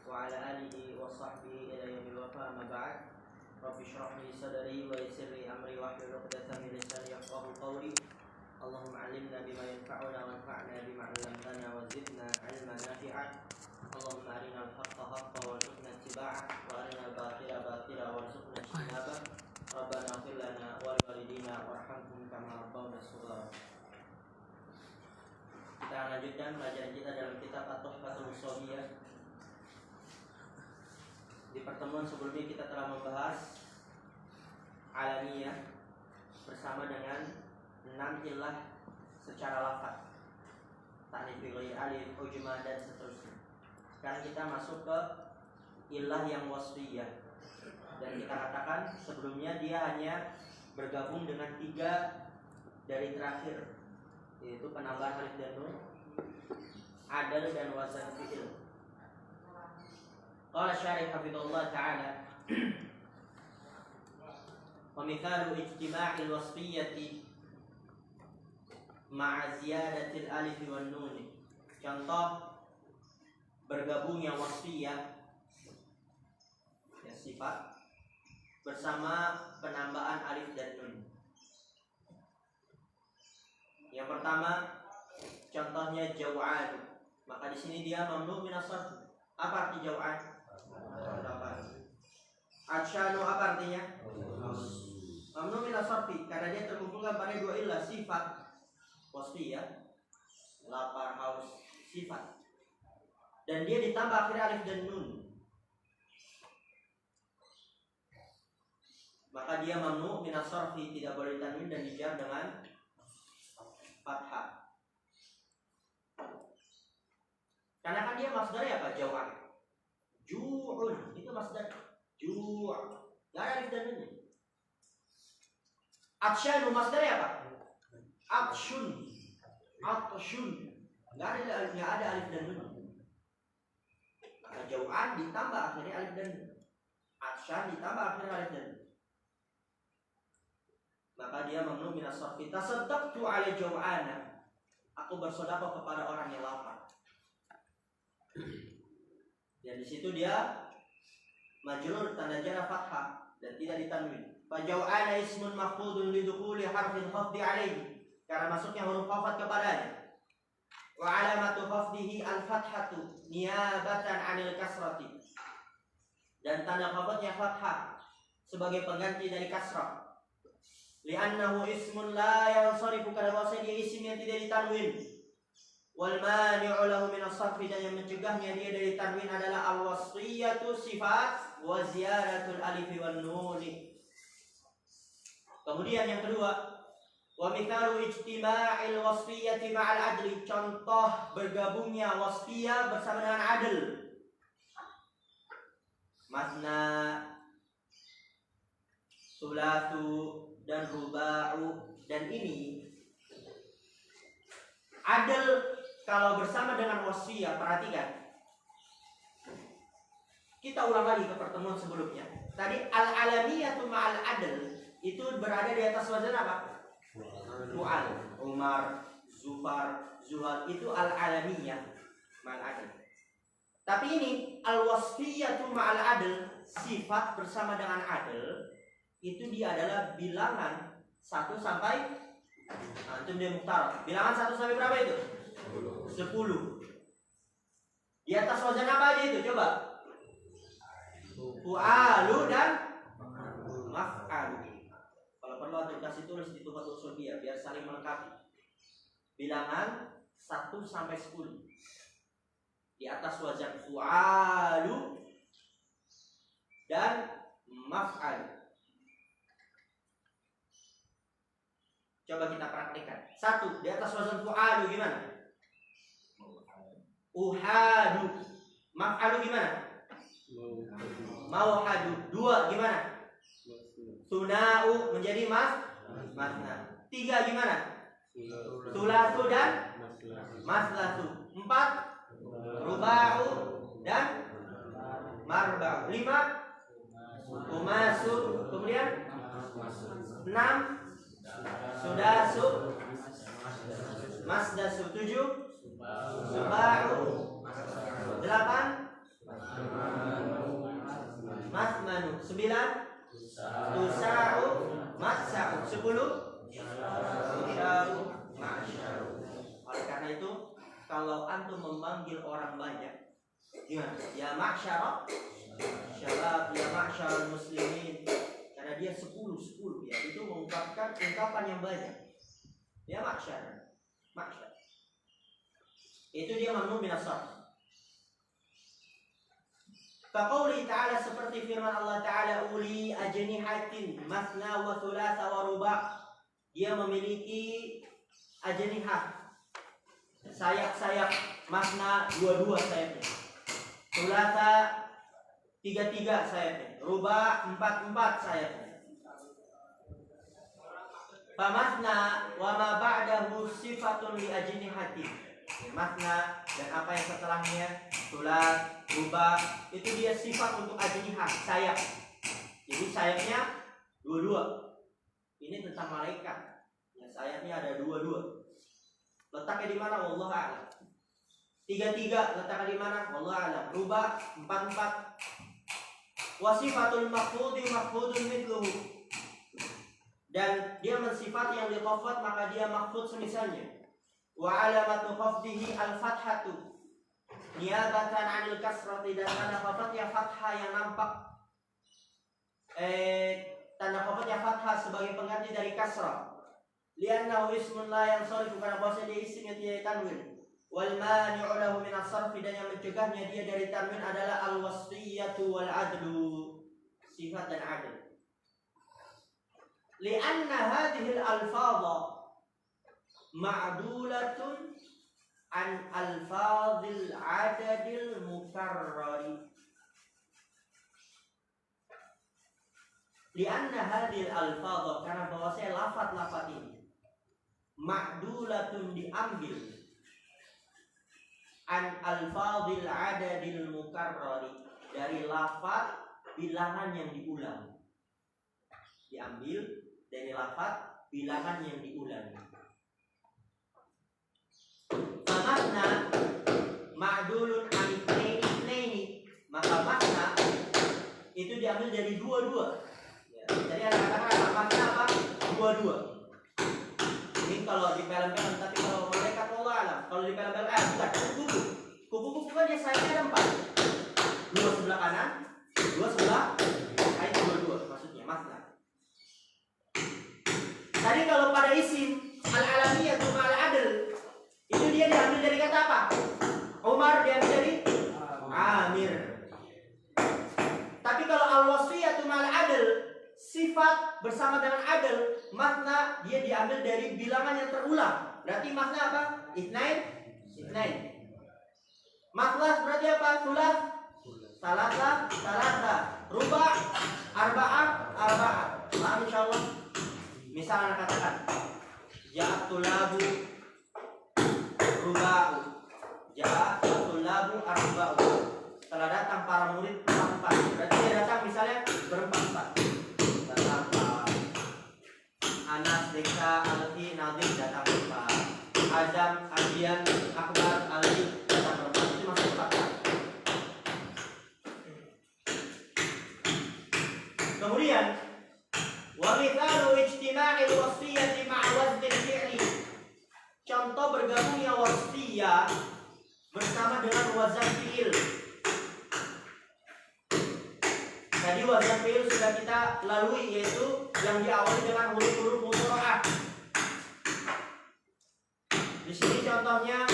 وعلى آله وصحبه إلى يوم الوفاء. أما بعد رب اشرح لي صدري ويسر لي أمري واحلل عقدة من لساني يفقهوا قولي. اللهم علمنا بما ينفعنا وانفعنا بما علمتنا وزدنا علما نافعا. اللهم أرنا الحق حقا وارزقنا اتباعه وأرنا الباطل باطلا وارزقنا اجتنابه. ربنا اغفر لنا ولوالدينا وارحمهم كما ربونا صغارا. Kita lanjutkan pelajaran kita dalam kitab At-Tuhfatul Shobiyah. Di pertemuan sebelumnya kita telah membahas alamiyah bersama dengan 6 ilah secara lafaz, ta'nits bi ghairi alif, ujma dan seterusnya. Sekarang kita masuk ke ilah yang wasfiyah. Dan kita katakan sebelumnya dia hanya bergabung dengan 3 dari terakhir, yaitu penambahan alif dan nun, adal dan wazan fi'il. Qala syarih hafizallahu ta'ala wa mithalu ijtima'il wasfiyyati ma'a ziyadatil alif wan nun. Contoh bergabungnya wasfiyah ya, sifat bersama penambahan alif dan nun. Yang pertama contohnya jaw'an. Maka di sini dia mamnu min as-sarf. Apa arti jaw'an? Atsyanu apa artinya? Mamnu min as-sarfi karena dia terkumpulkan pada 2 ilah, sifat wasfiyah, lapar, haus, sifat. Dan dia ditambah akhir alif dan nun. Maka dia mamnu min as-sarfi, tidak boleh tanwin dan dijar dengan fathah. Karena kan dia masdarnya apa? Jaw'an. Ju'un itu masdar. Ju'. Enggak ada alif dan nun. Atsyanu masdarnya apa? Atsyun. Atsyun. Enggak ada alif dan nun. Maka jaw'an ditambah akhirnya alif dan nun. Atsyan ditambah akhirnya alif dan nun. Maka dia mamnu min as-sarfi. Tasaddaqtu 'ala jaw'ana. Aku bersedekah kepada orang yang lapar. Dan di situ dia majrur tanda jar fathah dan tidak ditanwin. Fa jaw'ana ismun maf'ulun li dukhuli harfin khafdi 'alaihi. Karena masuknya huruf khafat kepadanya. Wa 'alamatu khafdihi al-fathatu niyabatan 'anil kasrati. Dan tanda khafatnya fathah sebagai pengganti dari kasrah. Li'annahu ismun la yansarifu, karena bahwasanya dia isim yang tidak ditanwin. Wal mani'u lahu min as-sarfi, dan yang mencegahnya dia dari tanwin adalah al-wasfiyatu sifat wa ziyaratul alif wan nun. Kemudian yang kedua, wa mithalu ijtima'il wasfiyati ma'al adli, contoh bergabungnya wasfiyah bersama dengan adl. Masna, sulatu dan ruba'u. Dan ini adl kalau bersama dengan wasfiyah. Perhatikan, kita ulang lagi ke pertemuan sebelumnya. Tadi al-alamiyatu ma'al adl itu berada di atas wazan apa? Fu'al. Umar, Zufar, Zuhal itu al-alamiyah ma'al adl. Tapi ini al-wasfiyatu ma'al adl, sifat bersama dengan adl, itu dia adalah bilangan 1 sampai antum dia mukhtar. Bilangan 1 sampai berapa itu? 10. Di atas wazan apa aja itu? Coba. Fu'alu dan maf'alu. Kalau perlu antum kasih tulis di Tuhfatul Shobiyah biar saling melengkapi. Bilangan 1 sampai 10. Di atas wazan fu'alu dan maf'alu. Coba kita praktikkan. 1, di atas wazan fu'alu gimana? Uhadu. Maf'alu gimana? Mauhadu. 2 gimana? Suna'u menjadi masna. 3 gimana? Sulatu dan maslatu. 4 ruba'u dan marba'u. 5 umasu. Kemudian 6 sudasu masdasu. 7 suba'u. 8 yadkhulu syaru ma'syaru. Oleh karena itu, kalau antum memanggil orang banyak, gimana? Ya ma'syara syabab, ya ma'syarul muslimin. Karena dia 10 ya, itu mengungkapkan ungkapan yang banyak. Ya ma'syar. Itu dia mamnu min as-sarf. Faqauli ta'ala, seperti firman Allah Ta'ala, uli ajnihatin masna wa thulatha wa ruba'. Dia memiliki ajnihah, sayap-sayap, masna 2 sayapnya, thulatha 3 sayapnya, ruba' 4 sayapnya. Famasna wa ma ba'dahu sifatun li ajnihatin. Masna dan apa yang setelahnya, thulat, ruba', itu dia sifat untuk ajnihah, sayap. Jadi sayapnya 2. Ini tentang malaikat. Ya, sayapnya ada 2. Letaknya di mana? Wallahu a'lam. 3 letaknya di mana? Wallahu a'lam. Ruba' 4. Wasifatul mahfudhi mahfudun mithluhu. Dan dia mensifat yang dikhafat, maka dia mahfud semisalnya. Wa alamatu khafdihi al-fathatu niyabatan 'anil kasrati, dan tanda khafatnya fathah yang nampak. Tanda khafatnya fathah sebagai pengganti dari kasrah. Li'annahu ismun la yansarifu, karena bahasa dia isim yang tidak tanwin. Wal mani'u lahu min as-sarfi, dan yang mencegahnya dia dari tanwin adalah al-wasfiyatu wal adlu, sifat dan adl. Li'anna hadhihi al-alfadha ma'dulatun an alfadhil adadil mukarrari. Lianna hadhil alfadha, karena bahwasanya lafaz-lafaz ini ma'dulatun, diambil, an alfadhil adadil mukarrari, dari lafaz bilangan yang diulang. Diambil dari lafaz bilangan yang diulang. Makna ma'dulun an itsnaini, maka makna itu diambil dari 2. Ya, jadi ada kata-kata makna apa? 2. Ini kalau di film-film, tapi kalau mereka Allah alam, kalau di film-film bukan kupu-kupu kan dia sayapnya ada 4. 2 sebelah kanan, 2 sebelah itu 2, maksudnya makna. Tadi kalau pada isim al-alamiyah ma'al adl, itu dia diambil dari kata apa? Umar diambil dari Amir. Tapi kalau al-wasfiyatu ma'al adl, sifat bersama dengan adl, makna dia diambil dari bilangan yang terulang. Berarti makna apa? Itsnain. Makna berarti apa? Thulat, salasa, ruba', arba'ah. Paham insyaallah? Misal anak katakan ja'atul labu ruba'u, ja'atul labu arba'u, telah datang para murid 4. Berarti dia datang misalnya berempat. Datang Anas, Deka, Alfi, Nadim datang 4. Azam, Adian, Akbar, Ali datang 4. Itu masuk 4. Kemudian wa mithalu ijtima'il wasfiyati ma'a waznil fi'li, contoh bergabungnya wasfiyah bersama dengan wazan fi'il. Tadi wazan fi'il sudah kita lalui, yaitu yang diawali dengan huruf-huruf mudhara'ah. Di sini contohnya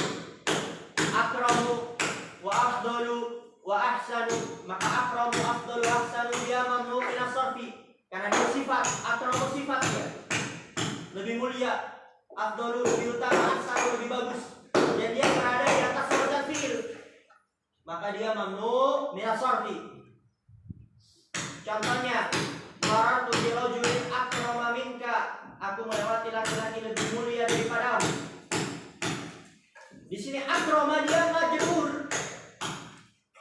akramu wa afdalu wa ahsanu, maka akramu, afdalu, ahsanu dia mamnu min as-sarfi, karena dia sifat. Akramu sifatnya lebih mulia, afdalu lebih utama, ahsanu lebih bagus, dan dia berada di atas wazan fi'il, maka dia mamnu min as-sarfi. Contohnya marartu bi rajulin akrama minka, aku melewati laki-laki lebih mulia daripadamu. Di sini akrama dia majrur,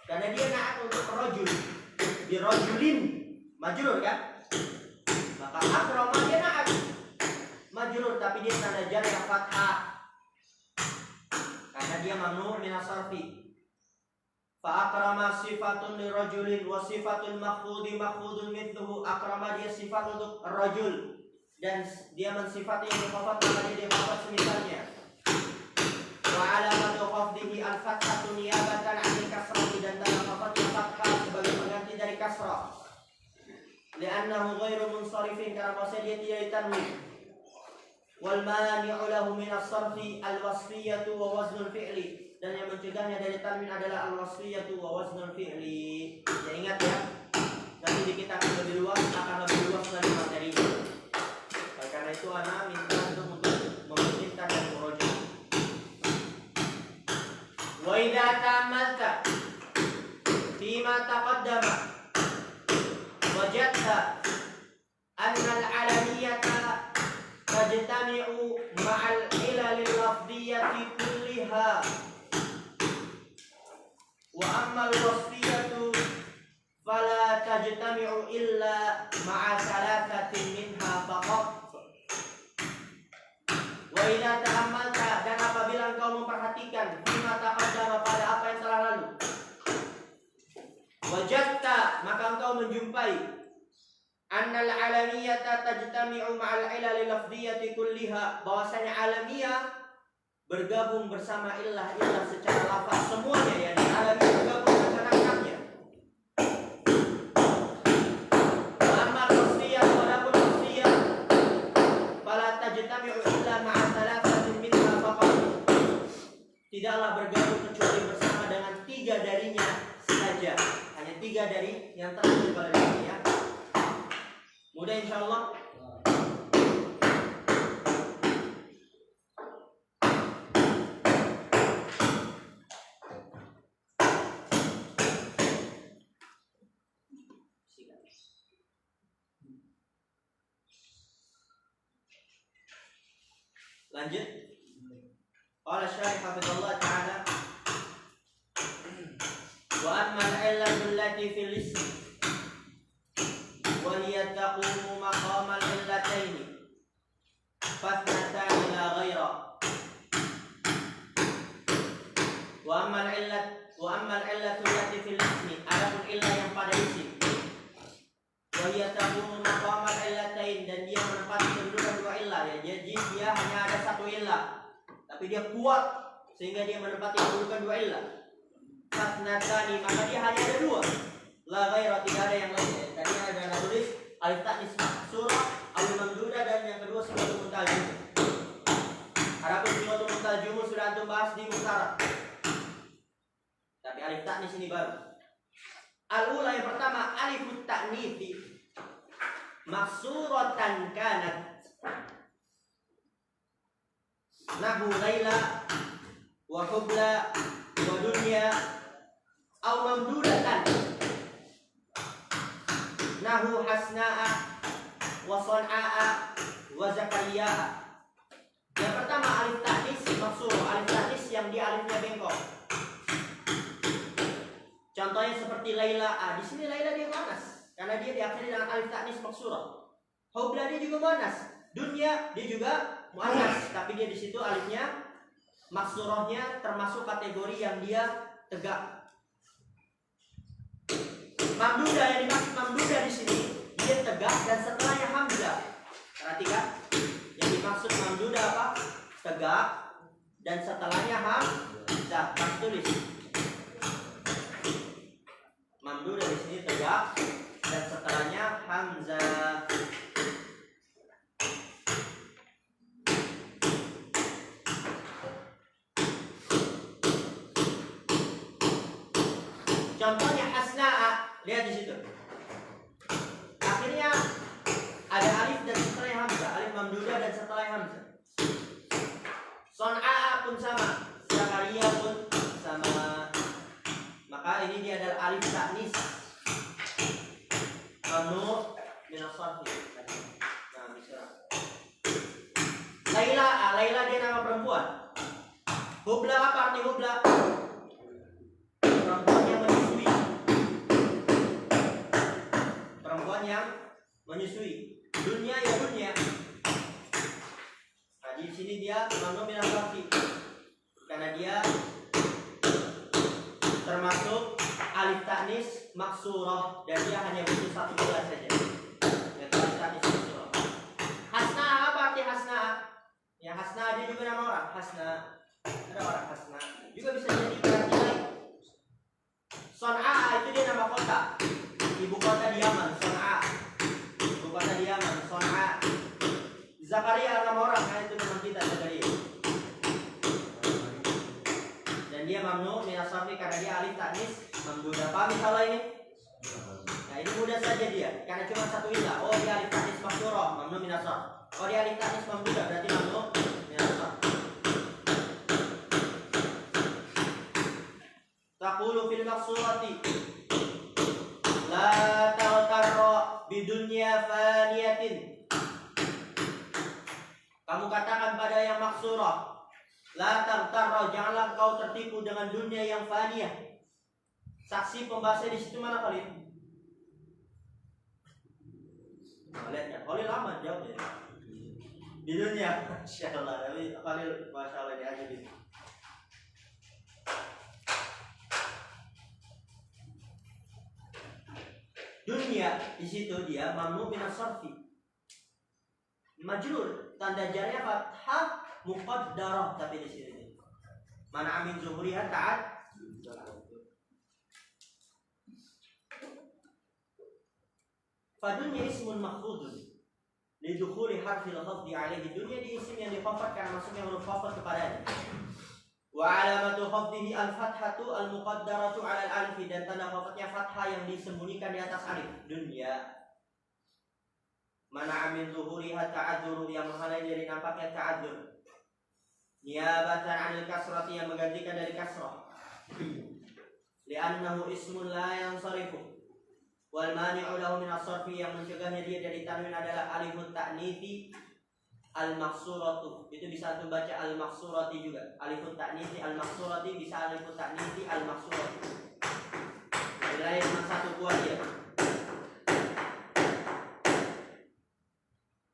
karena dia naat untuk rajul. Bi rajulin majrur kan? Maka akrama dia naat majrur, tapi dia tanda jar yang fathah, karena dia mamnu min as-sarfi. Fa akrama sifatun li rajulin wa sifatul makhfudi makhfudun mithluhu. Akrama dia sifat untuk rajul, dan dia mensifati yang mukhafat maka dia mukhafat semisalnya. Wa alamatu khafdihi al-fathatu niyabatan 'anil kasrati, dan tanda mukhafat fathah sebagai pengganti dari kasrah. Li'annahu ghairu munsharifin, karena bahasa dia tidak ditanwin. Wal mani'u lahu min as-sarfi al-wasfiyatu wa waznul fi'li, dan yang mencegahnya dari tanwin adalah al-wasfiyatu wa waznul fi'li. Ya ingat ya, nanti di kitab lebih luas akan lebih luas lagi materinya. Karena itu anak minta untuk meminta dan murojaah. Wa idza ta'ammalta fima taqaddama wajadta anna al-'alamiyata tajtami'u ma'al ilal al-lafdhiyyati kulliha wa amma al-wasfiyatu fala tajtami'u illa ma'a thalathatin minha faqat. Wa idza ta'ammalta, dan apabila engkau memperhatikan fima taqaddama, pada apa yang telah lalu, wajadta, maka engkau menjumpai annal alamiyata tajtami'u ma'al ilal lafdhiyyati kulliha, bahwasanya alamiyah bergabung bersama illah secara lafaz semuanya, yakni alamiyah bergabung dengan akadnya. Wa amma wasfiyah, walaupun wasfiyah fala tajtami'u illa ma'a thalathatin minha faqat, tidaklah bergabung kecuali bersama dengan 3 darinya saja. Hanya 3 dari yang terakhir pada ini ya. Mudah insyaallah. Lanjut. Qala Syarih hafizallahu ta'ala, wa amma al-'illatu allati fil ism wa hiya taqumu maqama al-'illatayn fathnatan la ghaira. Wa amma al-'illatu allati fil ism, adapun illah yang pada isim, wa hiya taqumu maqama al-'illatayn, dan dia menempati kedudukan 2 illah ya. Jadi dia hanya ada 1 illah, tapi dia kuat sehingga dia menempati kedudukan 2 illah. Fathnatani, maka dia hanya ada 2. La ghaira, tidak ada yang lain. Tadi ada tulis alif ta'nis surah, alif mamdudah, dan yang kedua sifatul muntajim. Adapun sifatul muntajim sudah antum bahas di muqarrar. Tapi alif ta'nis ini baru. Al-ula, yang pertama, alifut ta'nitsi maksuratan kanat nahu laila wa hubla wa dunya aw mamdudatan nahu hasna'a wa son'a'a wa zakariya'a. Yang pertama alif ta'nis maksur, alif ta'nis yang dia alifnya bengkok. Contohnya seperti Laila. Di sini Laila dia muannas karena dia diakhiri dengan alif ta'nis maksurah. Hubla dia juga muannas. Dunya dia juga muannas, tapi dia di situ alifnya maksurahnya termasuk kategori yang dia tegak. Mamdudah, yang dimaksud mamdudah di sini dia tegak dan setelahnya hamzah. Perhatikan, yang dimaksud mamdudah apa? Tegak dan setelahnya hamzah. Mas tulis. Mamdudah di sini tegak dan setelahnya hamzah. Contohnya hasna'a, lihat di situ. Akhirnya ada alif dan setelahnya hamzah, alif mamdudah dan setelahnya hamzah. Son'a pun sama, Zakaria pun sama. Maka ini dia adalah alif ta'nis. Mamnu min as-sarfi. Nah, bisa. Laila, Laila dia nama perempuan. Hubla, apa arti hubla? Perempuan yang menyusui. Perempuan yang menyusui. Dunia ya dunia. Nah, di sini dia mamnu min as-sarfi. Karena dia termasuk alif ta'nis maksurah dan dia hanya butuh 1 bulan saja. Yaitu alif ta'nis maksurah. Hasna Ya Hasna dia juga nama orang. Hasna. Ada orang Hasna. Juga bisa jadi berarti lain. Son'a itu dia nama kota. Ibu kota di Yaman, Son'a. Ibu kota di Yaman, Son'a. Zakaria nama orang, nah itu teman kita Zakaria. Dan dia mamnu min as-sarfi karena dia alif ta'nis mamdudah. Paham salah ini? Nah ini mudah saja dia, karena cuma satu ilah. Oh dia alif ta'nis maksurah, mamnu min as-sarf. Oh dia alif ta'nis mamdudah, berarti mamnu min as-sarf. Taqulu fil maksurati la taghtarra bidunya faniyatin. Kamu katakan pada yang maksurah, la taghtarra, janganlah kau tertipu dengan dunia yang faniyah. Saksi pembahasan di situ mana Khalid? Lihatnya, Khalid lama jawabnya. Di dunia, insyaallah. Tapi Khalid masyaallah dia aja gitu. Dunia di situ dia mamnu min as-sarfi. Majrur, tanda jarnya fathah muqaddarah, tapi di sini mana amin zuhuriha ta'ad. Fadunya ismun mahfudun lidukhuli harfil khafdi alaihi. Dunia di isim yang dikhafat karena masuknya huruf khafat kepadanya. Wa alamatu khafdihi al-fathatu al-muqaddaratu ala al-alif, dan tanda khafatnya fathah yang disembunyikan di atas alif. Dunia mana amin zuhuriha ta'adzur, yang menghalangi dari nampaknya ta'adzur. Niyabatan 'anil kasrati, yang menggantikan dari kasrah. Li'annahu ismun la yansarifu. Wal mani'u lahu min as-sarfi, yang mencegahnya dia dari tanwin adalah alifut ta'nifi al-maksuratu. Itu bisa antum baca al-maksurati juga. Alifut ta'nifi al-maksurati, bisa alifut ta'nifi al-maksurati. Nilai cuma satu buah dia.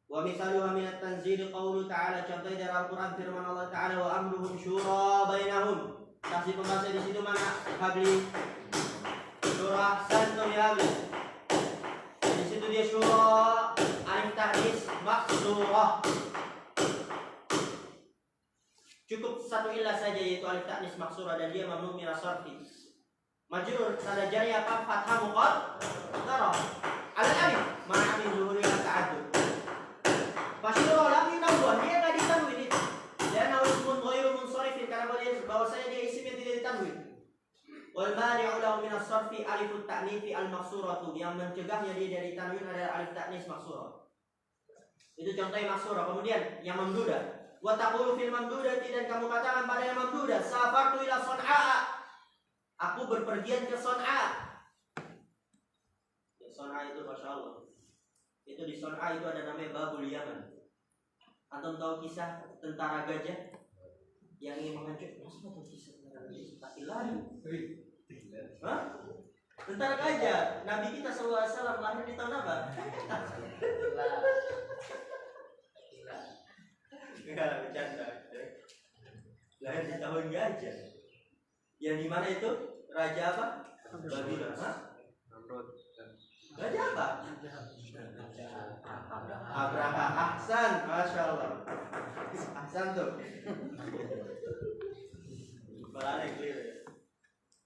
Wa misaluha min at-tanzil qawlu ta'ala, contoh dari Al-Qur'an firman Allah Ta'ala, wa amruhum syura bainahum. Saksi pembahasan di situ mana? Habli syura santum ya habli. Di situ dia syura alif ta'nis maksurah. Cukup satu ilah saja, yaitu alif ta'nis maksurah, dan dia mamnu min as-sarfi. Majrur, tanda jari apa? Fathah muqaddarah ala alif, mana min zuhuriha ta'adzur. Masyurah lam yunawwan, dia enggak ditanwin itu. Dia ismun ghairu munsharifin, karena bahwasanya dia isim yang tidak ditanwin. Wal mani'u lahu min as-sarfi alifut ta'nifi al-maksuratu, yang mencegahnya dia dari tanwin adalah alif ta'nis maksurah. Itu contohnya maksurah. Kemudian yang mamdudah. Wa taqulu fil mamdudati, dan kamu katakan pada yang mamdudah, safartu ila Son'a, aku berpergian ke Son'a. Ya, Son'a itu masyaallah. Itu di Son'a itu ada namanya Babul Yaman. Antum tahu kisah tentara gajah yang ingin menghancurkan? Masa tahu kisah tentara gajah? Tak lari. Hah? Tentara gajah. Nabi kita SAW lahir di tahun apa? Enggak, bercanda. Lahir di tahun gajah. Yang di mana itu? Raja apa? Babylon. Hah? Raja apa? Abraha. Ahsan, masya Allah. Ahsan tuh. Balanya clear.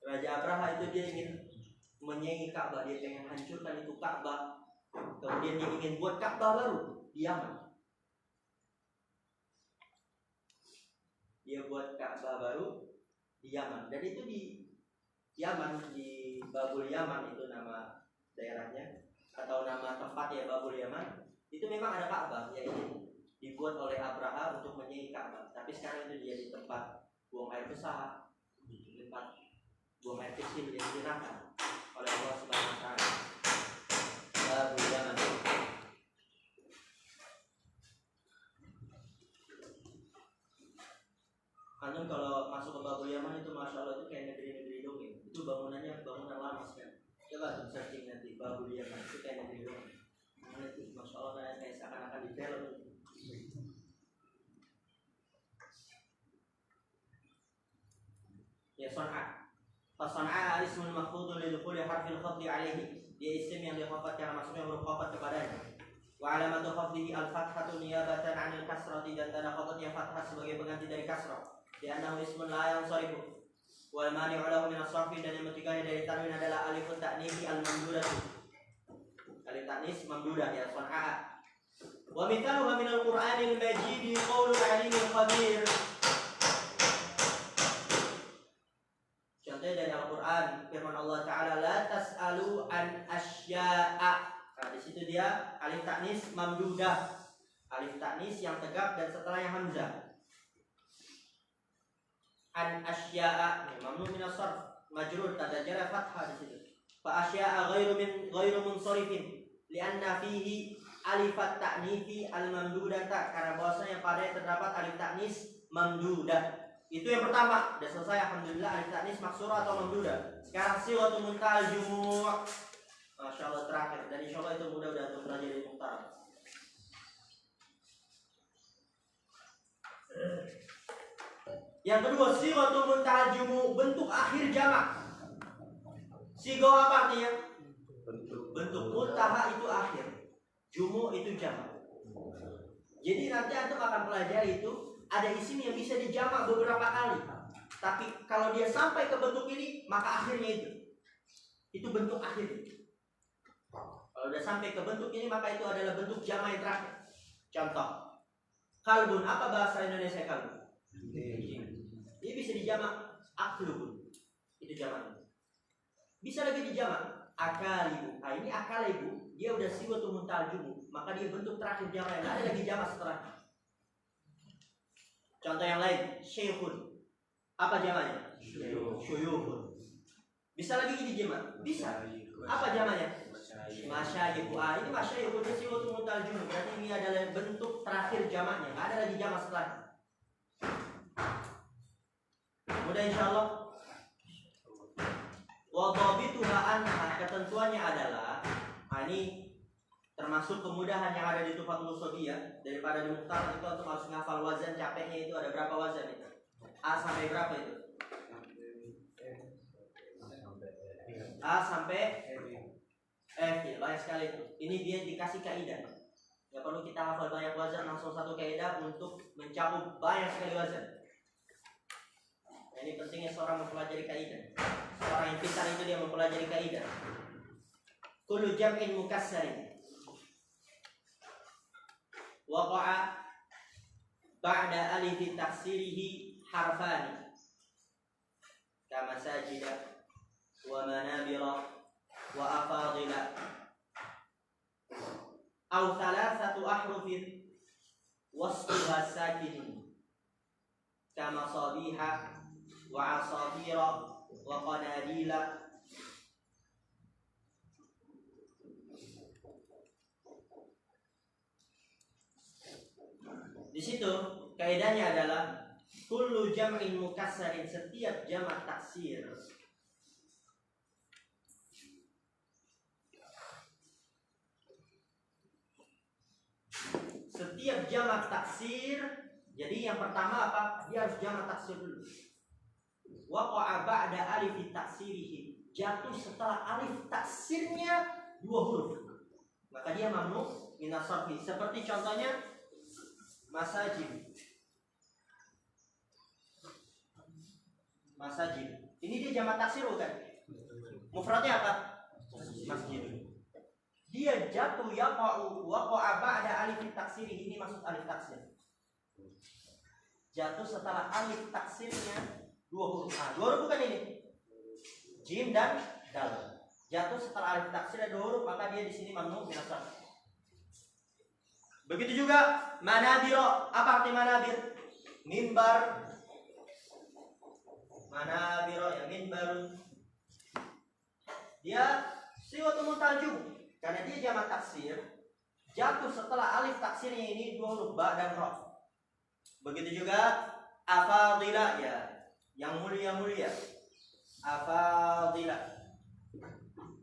Raja Abraha itu dia ingin menyengi Ka'bah, dia pengen hancurkan itu Ka'bah. Kemudian dia ingin buat Ka'bah baru di Yaman. Dia buat Ka'bah baru di Yaman, dan itu di Yaman, di Babul Yaman itu nama daerahnya atau nama tempat ya, Babul Yaman. Itu memang ada Ka'bah yang dibuat oleh Abraha untuk menyengi Ka'bah. Tapi sekarang itu dia di tempat buang air besar, di tempat buang air kecil yang digunakan oleh Allah Subhanahu wa taala. Babul Yaman. Antum kalau masuk ke Babul Yaman itu masya Allah itu kayak negeri-negeri dongeng. Itu bangunannya bangunan lama sekali. Coba tuh searching nanti Babul Yaman itu kayak negeri dongeng. Itu masya Allah kayak seakan-akan di film. Ya Son'a. Son'a ismun mahfudun lidukhuli harfil khafdi alaihi. Dia isim yang dikhafat karena masuknya huruf khafat kepadanya. Wa alamatu khafdihi al-fathatu niyabatan 'anil kasrati, dan tanda khafdnya fathah sebagai pengganti dari kasrah. Li'annahu ismun la yansarifu. Wal mani'u lahu min as-sarfi, dan yang mencegahnya dari tanwin adalah alifut ta'nisi al-mamdudah. Alif ta'nis mamdudah ya sun'a. Wa mithaluha min al-Qur'anil Majid qaulul 'alimil khabir. Contohnya dari Al-Qur'an, firman Allah Ta'ala, la tas'alu an asya'a. Nah, di situ dia alif ta'nis mamdudah, alif ta'nis yang tegak dan setelahnya hamzah. An asya'a mamnu min as-sarf, majrur tanda jar fathah di situ. Fa asya'a ghairu munsharifin li'anna fihi alif ta'nisi al-mamdudah, karena bahwasanya pada terdapat alif ta'nis mamdudah. Itu yang pertama, sudah selesai alhamdulillah, alif ta'nis maksurah atau mamdudah. Sekarang sighatul muntal jumu'. Masya Allah terakhir, dan insya Allah itu mudah untuk belajar di Mukhtar. Yang kedua, sighatul muntal jumu', bentuk akhir jamak. Sigha apa artinya? Bentuk muntaha itu akhir, jumu' itu jamak. Jadi nanti antum akan pelajari itu ada isim yang bisa dijamak beberapa kali. Tapi kalau dia sampai ke bentuk ini, maka akhirnya itu bentuk akhir. Kalau udah sampai ke bentuk ini, maka itu adalah bentuk jamak yang terakhir. Contoh, kalbun, apa bahasa Indonesia kalbun? Ini bisa dijamak aklubun, itu jamak. Bisa lagi dijamak akalibu. Nah, ini akalibu, dia udah sighatul muntal jumu', maka dia bentuk terakhir jamak, yang ada lagi jamak setelahnya. Contoh yang lain, syekhun, apa jamaknya? Syuyukhun. Bisa lagi dijamak? Bisa. Apa jamaknya? Masyayikhu. Ini masyayikhu dia sighatul muntal jumu', berarti ini adalah bentuk terakhir jamaknya, nggak ada lagi jamak setelahnya. Mudah insyaallah. Wa dhabituha anha, ketentuannya adalah, ini termasuk kemudahan yang ada di Tuhfatul Shobiyah daripada di Mukhtar. Itu untuk harus ngafal wazan, capeknya itu ada berapa wazan itu? A sampai berapa itu? A sampai F, ya, banyak sekali itu. Ini dia dikasih kaidah. Gak perlu kita hafal banyak wazan, langsung satu kaidah untuk mencakup banyak sekali wazan. Ini pentingnya seorang mempelajari kaidah. Seorang yang pintar itu dia mempelajari kaidah. Kullu jam'in mukassarin waqa'a ba'da alifi taksirihi harfani kama sajida wa manabira wa afadila aw thalathatu ahrufin wasfuha sakinun kama sabiha wa asabira wa qanadila. Di situ kaidahnya adalah kullu jam'in mukassarin, setiap jamak taksir. Setiap jamak taksir, jadi yang pertama apa? Dia harus jamak taksir dulu. Waqa'a ba'da alif taksirihi, jatuh setelah alif taksirnya 2 huruf, maka dia mamnu min as-sarfi. Seperti contohnya masajid. Masajid. Ini dia jamak taksir bukan? Mufradnya apa? Masjid. Dia jatuh yaqa'u waqa'a ba'da alif taksirihi, ini maksud alif taksir. Jatuh setelah alif taksirnya 2 huruf. 2 huruf bukan ini. Jim dan dal. Jatuh setelah alif taksirnya 2 huruf, maka dia di sini mamnu min as-sarf. Begitu juga manabiro. Apa arti manabir? Mimbar. Manabiro ya mimbarun. Dia sighatul muntal jumu', karena dia jamak taksir, jatuh setelah alif taksirnya ini 2 huruf ba dan ra. Begitu juga afadila, ya yang mulia-mulia. Afadila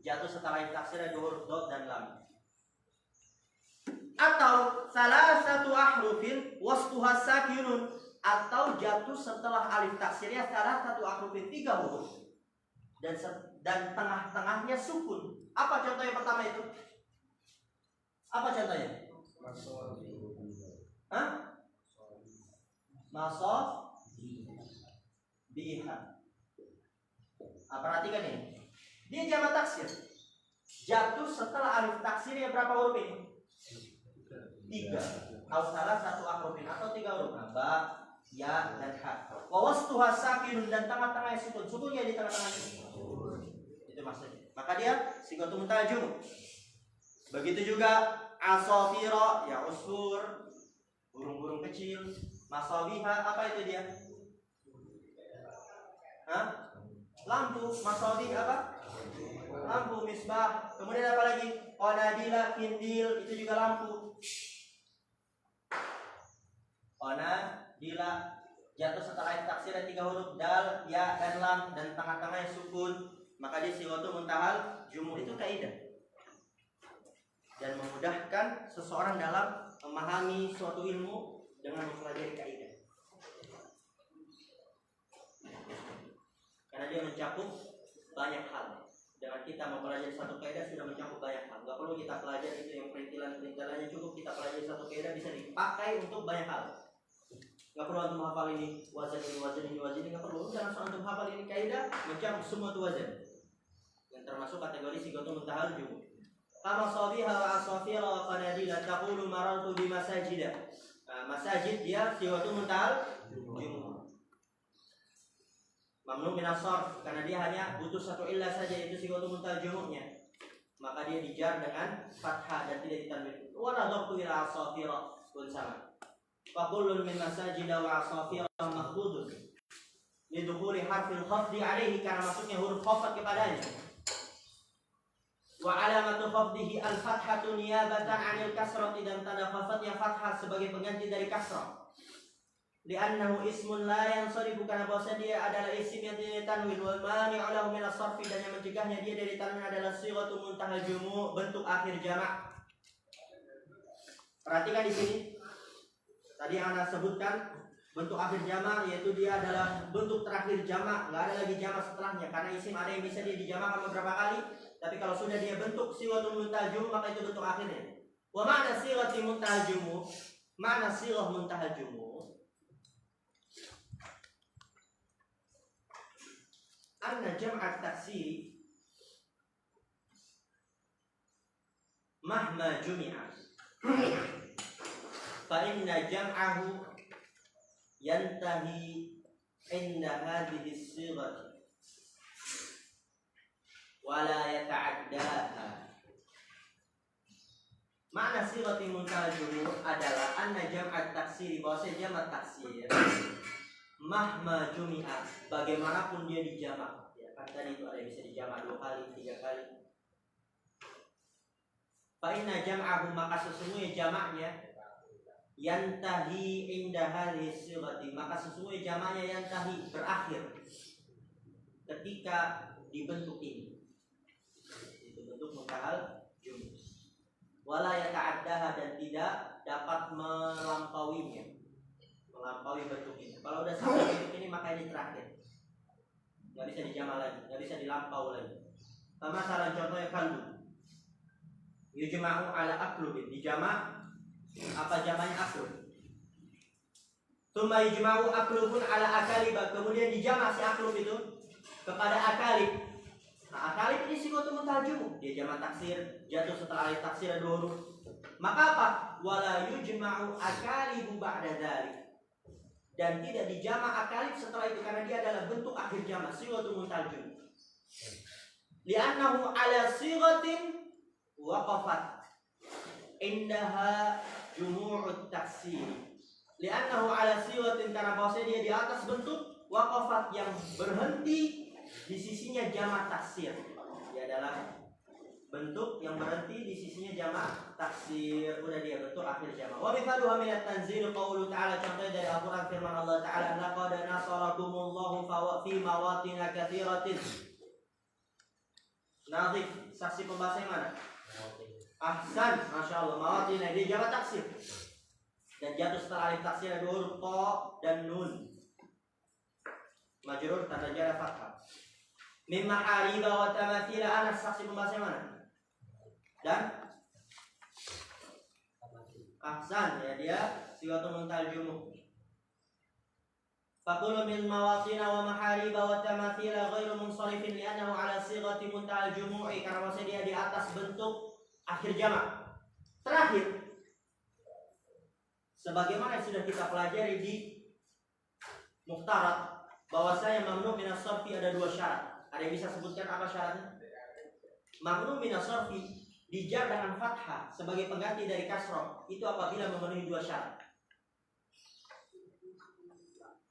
jatuh setelah alif taksirnya 2 huruf dot dan lam. Atau salah satu ahrufin wasfuha sakinun, atau jatuh setelah alif taksirnya salah satu ahrufin 3 huruf dan tengah-tengahnya sukun. Apa contoh yang pertama itu? Apa contohnya? Hah? Masof biha. Perhatikan ini. Dia jamak taksir. Jatuh setelah alif taksirnya berapa huruf ini? 3. Atau salah satu akrofin atau 3 huruf. Ba, ya, dan ha. Wa wastuha sakinun, dan tengah-tengahnya sukun. Sukunnya di tengah-tengah itu. Itu maksudnya. Maka dia sigotu muntajum. Begitu juga asafira, ya usfur, burung-burung kecil. Masawiha, apa itu dia? Hah? Lampu. Masawih apa? Lampu. Misbah. Kemudian apa lagi? Qanadila, kindil, itu juga lampu. Qanadila jatuh setelah alif taksir dan 3 huruf dal, ya, dan lam, dan tengah-tengahnya sukun. Maka dia sighatu muntahal jumuh. Itu kaidah dan memudahkan seseorang dalam memahami suatu ilmu dengan mempelajari kaidah, karena dia mencakup banyak hal. Dengan kita mempelajari satu kaidah sudah mencakup banyak hal. Gak perlu kita pelajari itu yang perintilan-perintilannya, cukup kita pelajari satu kaidah bisa dipakai untuk banyak hal. Gak perlu untuk hafal ini wazan ini, wazan ini, wazan ini, gak perlu. Udah langsung untuk hafal ini kaidah, mencakup semua itu wazan, yang termasuk kategori sighatu muntahal jumuh. Kama sabiha wa asafira wa qanadila taqulu marartu bi masajida. Masajid dia sighatu muntahal jumuh. Mamnu min as-sarf, karena dia hanya butuh satu illah saja, itu sighatu muntahal jumuhnya. Maka dia dijar dengan fathah dan tidak ditanwin. Wa nadhaqtu ila asafira pun sama. Fa kullun min masajida wa asafira makhudun lidukhuli harfil khafdi alaihi, karena masuknya huruf khafat kepadanya. Wa alamatu khafdihi al-fathatu niyabatan 'anil kasrati, dan tanda khafatnya fathah sebagai pengganti dari kasrah. Li'annahu ismun la yansarifu, karena bahwasanya dia adalah isim yang tidak tanwin. Wal mani'u lahu min as-sarfi, dan yang mencegahnya dia dari tanwin adalah sighatu muntahal jumuh, bentuk akhir jamak. Perhatikan di sini. Tadi yang Anda sebutkan bentuk akhir jamak, yaitu dia adalah bentuk terakhir jamak, enggak ada lagi jamak setelahnya, karena isim ada yang bisa dia dijamakkan beberapa kali. Tapi kalau sudah dia bentuk sighatu muntahal jumuh, maka itu bentuk akhirnya. Wa ma'na sighati muntahal jumuh, ma'na sighah muntahal jumuh, anna jam'at taksiri mahma jumi'a fa inna jam'ahu yantahi inda hadhihi as-sighati wala yata'addaha. Makna sighati muntahal jumuh adalah anna jam'at taksiri, bahwasanya jamak taksir mahma jumi'a, bagaimanapun dia dijamak. Ya, kan tadi itu ada yang bisa dijamak 2 kali, 3 kali. Fa inna jam'ahu, maka sesungguhnya jamaknya yantahi inda hadhihi sighati, maka sesungguhnya jamaknya yantahi, berakhir ketika dibentuk ini. Itu bentuk muntahal jumuh. Wala yata'addaha, dan tidak dapat melampauinya, melampaui bentuk ini. Kalau udah sampai bentuk ini, maka ini terakhir, nggak bisa dijamak lagi, nggak bisa dilampau lagi. Sama salah contohnya kalbu, yujma'u ala aklubin, dijamak. Apa jamaknya aklub? Tsumma yujma'u aklubun ala akalibah, kemudian dijamak si aklub itu kepada akalib. Nah, akalib ini sighatu muntahal jumuh, dia jamak taksir, jatuh setelah alif taksir ada 2 huruf. Maka apa? Wala yujma'u akalibu ba'da dzalik, dan tidak dijamak akalib setelah itu, karena dia adalah bentuk akhir jamak, sighatu muntahal jumuh. Li'annahu ala sighatin waqafat indaha jumu'ut taksir. Li'annahu ala sighatin, karena bahwasanya dia di atas bentuk waqafat, yang berhenti di sisinya jamak taksir. Dia adalah bentuk yang berhenti di sisinya jamak taksir, udah dia bentuk akhir jamak. Wa mithaluha min at-tanzil qaulu ta'ala, contohnya dari Al-Qur'an firman Allah Ta'ala, laqad nasarakumullahu fi mawatin katsiratin. Nadhif, saksi pembahasan yang mana? Ahsan, Masya Allah. Mawatin, dia jamak taksir, dan jatuh setelah alif taksir ada 2 huruf ta dan nun, majrur tanda jar fathah. Mimma ariba wa tamathila, anas, saksi pembahasan yang mana? Dan Ahsan, ya dia sigatun muntal jumu. Fakulu min mawatina wa mahariba wa tamathila ghairu munsharifin li'annahu ala sighati muntal jumu'i, karena maksudnya dia di atas bentuk akhir jamak. Terakhir, sebagaimana yang sudah kita pelajari di Mukhtarat, bahwasanya mamnu min as-sarfi ada dua syarat. Ada yang bisa sebutkan apa syaratnya? Mamnu min as-sarfi dijar dengan fathah sebagai pengganti dari kasroh itu apabila memenuhi dua syarat.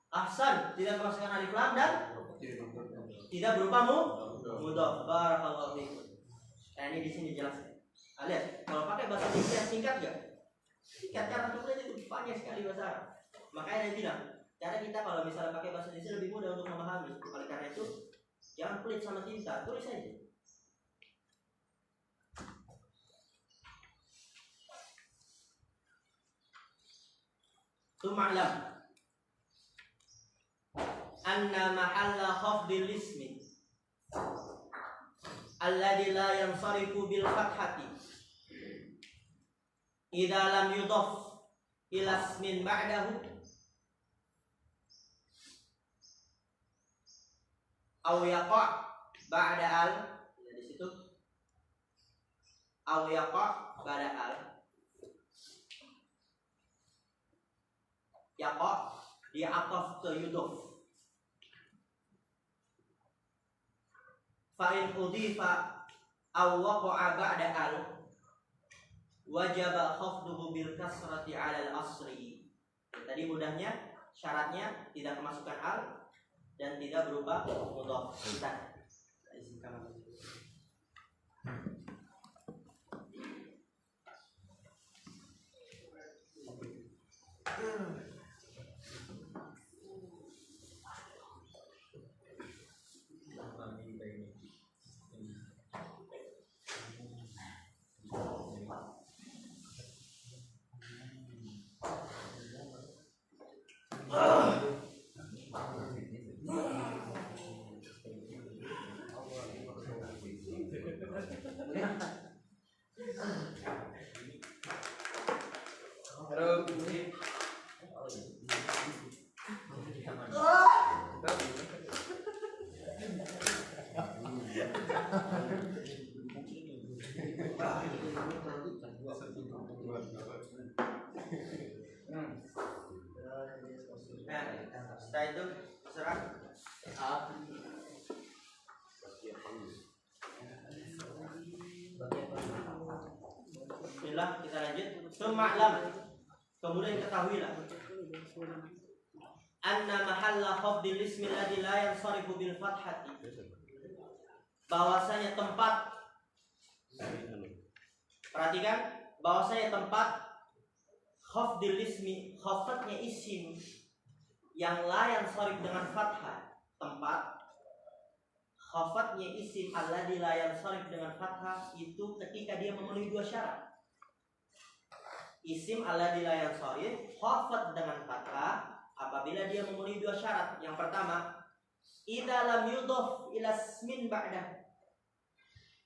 Ahsan, tidak memasukkan alif lam dan tidak berupa mudhaf. Barakallahu fiikum. Nah, ini di sini jelaskan. Lihat, kalau pakai bahasa Indonesia singkat enggak? Singkat, karena tulisannya itu banyak sekali bahasa Arab. Makanya dia bilang, cara kita kalau misalnya pakai bahasa Indonesia lebih mudah untuk memahami. Oleh karena itu, jangan pelit sama tinta, tulis saja. Tuma'lam anna mahalla khafdil ismi alladhi la yansarifu bil fathati idza lam yudhaf ila ismin ba'dahu aw yaqa' ba'da al, ya di situ aw yaqa' ba'da al, yaqa' dia ataf ke yudhaf. Fa in udhifa aw waqa'a ba'da al wajaba khafduhu bil kasrati 'ala al asri. Tadi mudahnya syaratnya tidak kemasukan al dan tidak berupa mudhaf. Kita izinkan. Setelah itu serang. Bismillah, kita lanjut. Suma'lam, kemudian ketahuilah anna mahalla khafdil ismi alladhi la yansarifu bil fathati, bahwasanya tempat, perhatikan, bahwasanya tempat khafdil ismi, khafadnya isim yang la yansarif dengan fathah, tempat khafadnya isim alladhi la yansarif dengan fathah itu ketika dia memenuhi dua syarat. Isim alladhi la yansarif khafad dengan fathah apabila dia memenuhi dua syarat. Yang pertama, idza lam yudhaf ila ismin ba'dah,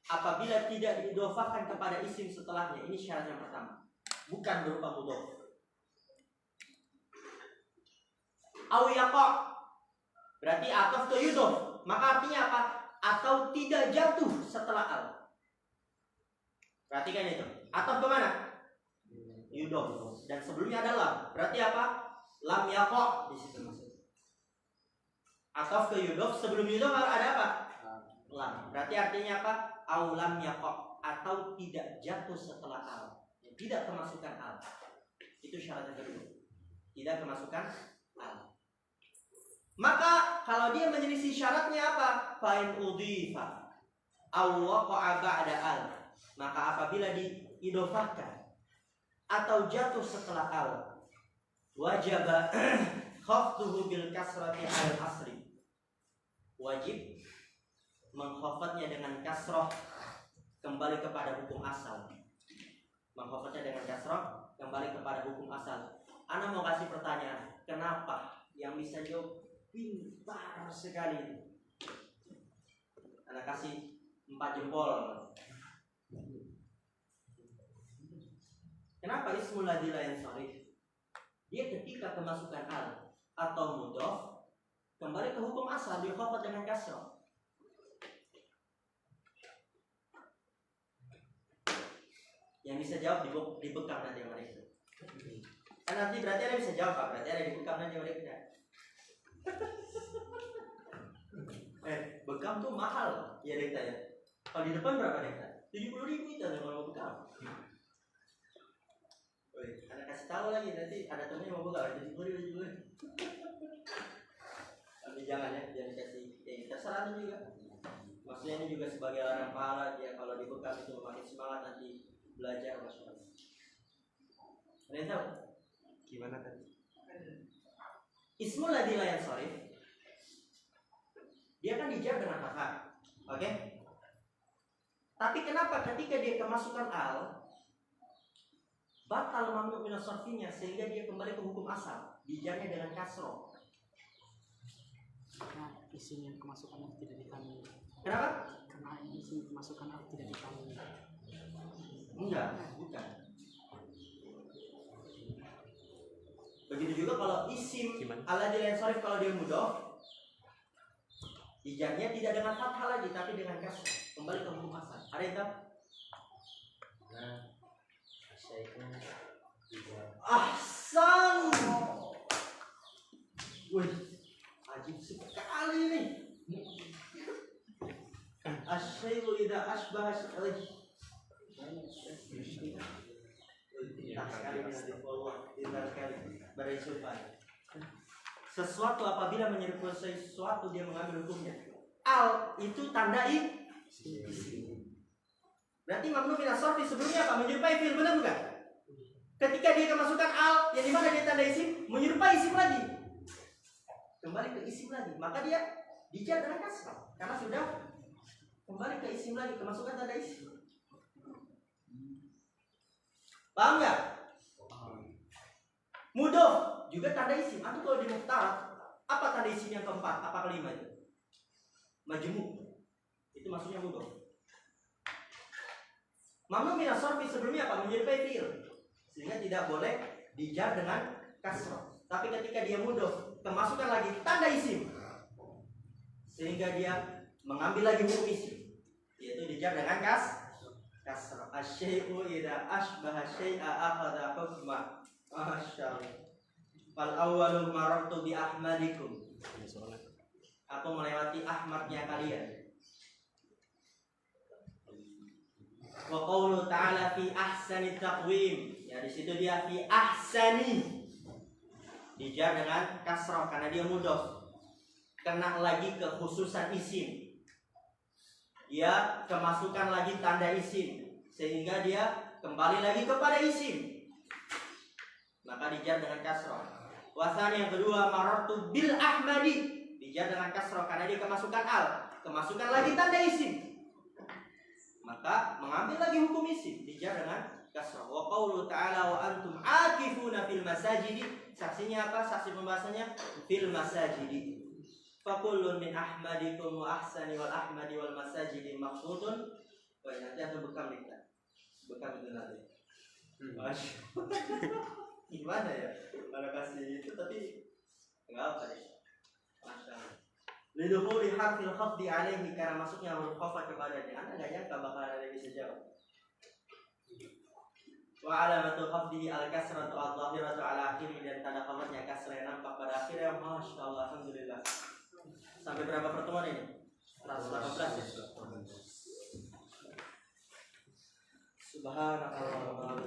apabila tidak diidhofahkan kepada isim setelahnya. Ini syarat yang pertama, bukan berupa mudhaf. Aw yaqa', berarti ataf ke yudhaf, maka artinya apa? Atau tidak jatuh setelah al. Perhatikan itu, ataf ke mana? Yudhaf, dan sebelumnya ada lam. Berarti apa? Lam yaqa' di situ maksudnya. Ataf ke yudhaf, sebelum yudhaf ada apa? Lam. Berarti artinya apa? Au lam yaqa', atau tidak jatuh setelah al. Tidak kemasukan al. Itu syarat yang kedua. Tidak kemasukan al. Maka kalau dia menyelisih syaratnya apa? Fa'in udhifa aw waqa'a ba'da al, maka apabila diidhofahkan atau jatuh setelah al, wajib khafduhu bil kasrati al asri, wajib mengkhafadnya dengan kasrah kembali kepada hukum asal. Mengkhafadnya dengan kasrah kembali kepada hukum asal. Ana mau kasih pertanyaan, kenapa? Yang bisa jawab pintar sekali itu. Ana kasih 4 jempol. Kenapa ismul ladzi la yansarif? Dia ketika kemasukan al atau mudhof kembali ke hukum asal, dia khafat dengan kasrah. Yang bisa jawab dibekam nanti mereka. Kan nanti berarti ada bisa jawab, Pak. Berarti ada dibekam nanti mereka. Bekam tuh mahal ya Dekta ya. Kalau di depan berapa Dekta? 70.000 itu kalau bekam. Woi, Anda kasih tahu lagi nanti ada temen yang mau bekam 70.000. Tapi jangan ya, jangan kasih. Ya terserah Anda juga. Maksudnya ini juga sebagai orang pahala dia kalau dibekam itu makin semangat nanti belajar masalah. Ada yang tahu? Gimana tadi? Ismul ladzi la yansarif. Dia kan dijar dengan fathah. Oke? Tapi kenapa ketika dia kemasukan al batal mamnu min as-sarfinya sehingga dia kembali ke hukum asal, dijarnya dengan kasroh. Karena isim yang kemasukan al tidak ditanwin. Kenapa? Karena isim kemasukan al tidak ditanwin. Enggak, bukan. Begitu juga kalau isim al-ladzi la yansarif kalau dia mudhof, dijarnya tidak dengan fathah lagi tapi dengan kasrah, kembali ke hukum asal. Ada yang tahu? Nah, ahsan. Wih, ajib sekali nih. Asyai'u idza asbaha sesuatu apabila menyerupai sesuatu dia mengambil hukumnya. Al itu tanda isim. Berarti mamnu min as-sarfi sebelumnya apa? Menyerupai fi'il, benar bukan? Ketika dia kemasukan al yang dimana dia tanda isim, menyerupai isim lagi, kembali ke isim lagi, maka dia dijar dengan kasrah karena sudah kembali ke isim lagi, kemasukan tanda isim. Paham nggak? Mudhof juga tanda isim. Atau kalau di muhtarak, apa tanda isim yang keempat? Apa kelima itu? Majmu. Itu maksudnya mudhof. Mamnu min as-sarfi sebelumnya apa? Menyerupai fi'il. Sehingga tidak boleh dijar dengan kasrah. Tapi ketika dia mudhof, kemasukan lagi tanda isim. Sehingga dia mengambil lagi hukum isim. Yaitu dijar dengan kasrah. Asy-syai'u idza asbaha syai'a akhadha hukma. Masyaallah. Fal awwalu marartu bi ahmadikum. Aku melewati ahmadnya kalian. Wa qaulu ta'ala fi ahsani taqwim. Ya di situ dia fi ahsani. Dijar dengan kasrah karena dia mudhof. Kena lagi kekhususan isim. Dia kemasukan lagi tanda isim sehingga dia kembali lagi kepada isim. Maka dijar dengan kasrah. Wasan yang kedua marartu bil ahmadi, dijar dengan kasrah karena dia kemasukan al, kemasukan lagi tanda isim. Maka mengambil lagi hukum isim, dijar dengan kasrah. Wa qaulu ta'ala wa antum akifuna fil masajidi. Saksinya apa? Saksi pembahasannya fil masajidi. Fa kullun min ahmadikum wa ahsani wal ahmadi wal masajidi maqsudun. Wah, nanti aku bekam nih kan. Bekam itu nanti. Gimana ya? Kalau kasih itu tapi enggak apa deh. Masyaallah. Lidukhuli harfil khafdi alaihi karena masuknya huruf khafat kepadanya. Anda enggak nyangka bakal ada yang bisa jawab. Wa alamatul khafdihi al-kasratu adh-dhahiratu ala akhirih dan tanda khafatnya kasrah yang nampak pada akhirnya. Masyaallah, alhamdulillah. Sampai berapa pertemuan ini? 118 ya? Subhanallah.